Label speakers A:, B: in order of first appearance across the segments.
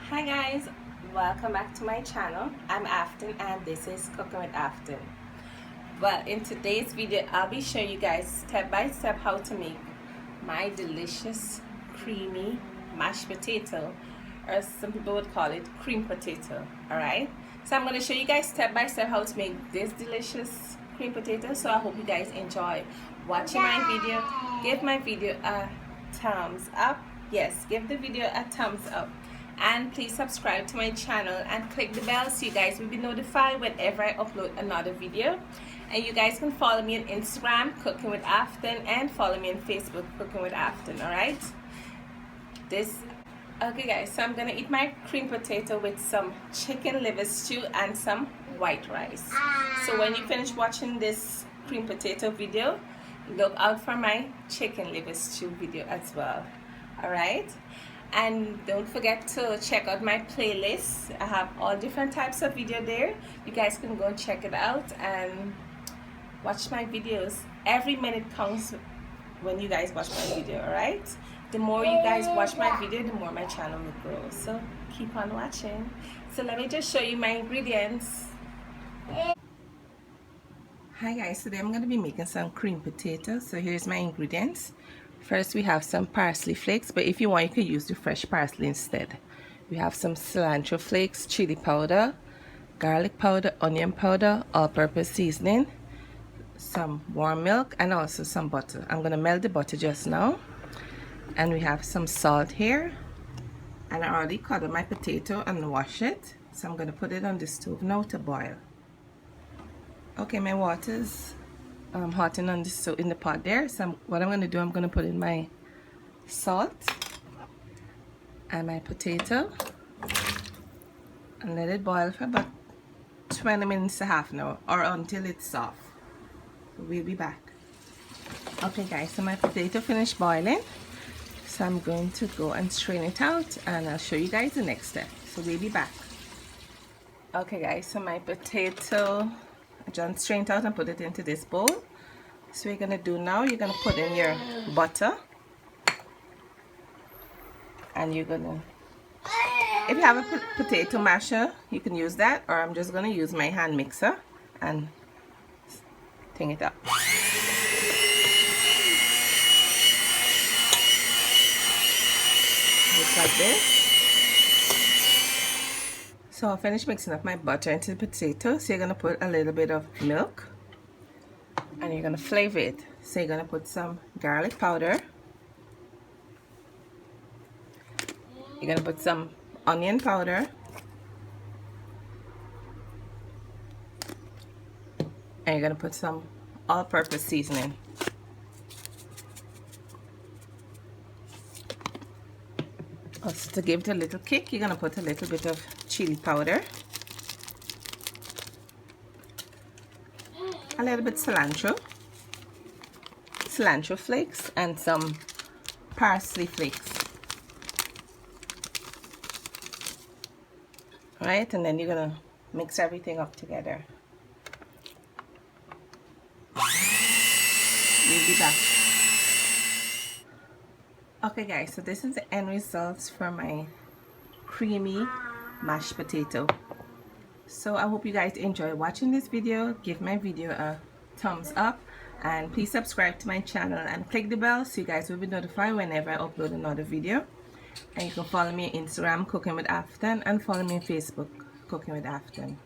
A: Hi guys, welcome back to my channel. I'm Afton and this is Cooking with Afton. Well, in today's video I'll be showing you guys step by step how to make my delicious creamy mashed potato, or some people would call it cream potato. Alright, so I'm going to show you guys step by step how to make this delicious cream potato. So I hope you guys enjoy watching my video. Give my video a thumbs up. Yes, give the video a thumbs up, and please subscribe to my channel and click the bell so you guys will be notified whenever I upload another video. And you guys can follow me on Instagram, Cooking with Afton, and follow me on Facebook, Cooking with Afton. Alright, okay guys, so I'm gonna eat my cream potato with some chicken liver stew and some white rice. So when you finish watching this cream potato video, look out for my chicken liver stew video as well. Alright, and don't forget to check out my playlist. I have all different types of video there. You guys can go check it out and watch my videos. Every minute counts when you guys watch my video. Alright, the more you guys watch my video, the more my channel will grow, so keep on watching. So let me just show you my ingredients. Hi guys, today I'm going to be making some cream potatoes. So here's my ingredients. First we have some parsley flakes, but if you want you can use the fresh parsley instead. We have some cilantro flakes, chili powder, garlic powder, onion powder, all-purpose seasoning, some warm milk, and also some butter. I'm going to melt the butter just now. And we have some salt here, and I already cut up my potato and wash it, so I'm going to put it on the stove now to boil. Okay, my water's hotting on the stove in the pot there. So what I'm going to do, I'm going to put in my salt and my potato and let it boil for about 20 minutes to half an hour, or until it's soft. We'll be back. Okay guys, so my potato finished boiling, so I'm going to go and strain it out, and I'll show you guys the next step. So we'll be back. Okay guys, so my potato I just strained out and put it into this bowl. So we're gonna do now, you're gonna put in your butter, and you're gonna, if you have a potato masher you can use that, or I'm just gonna use my hand mixer and ting it up. Just like this. So I'll finish mixing up my butter into the potato. So you're going to put a little bit of milk, and you're going to flavor it. So you're going to put some garlic powder. You're going to put some onion powder. And you're going to put some all-purpose seasoning. Also, to give it a little kick, you're going to put a little bit of chili powder, a little bit cilantro flakes, and some parsley flakes. Alright, and then you're going to mix everything up together. We'll be back. Okay guys, so this is the end results for my creamy mashed potato. So I hope you guys enjoy watching this video. Give my video a thumbs up, and please subscribe to my channel and click the bell so you guys will be notified whenever I upload another video. And you can follow me on Instagram, Cooking with Afton, and follow me on Facebook, Cooking with Afton.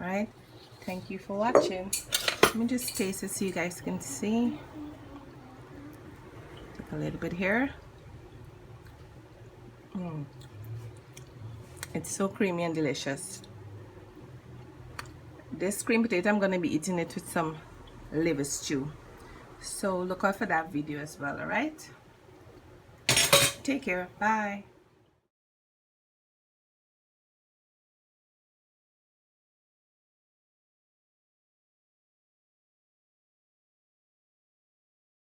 A: Alright, thank you for watching. Let me just taste it so you guys can see. Take a little bit here. It's so creamy and delicious. This cream potato, I'm going to be eating it with some liver stew. So look out for that video as well. Alright, take care. Bye.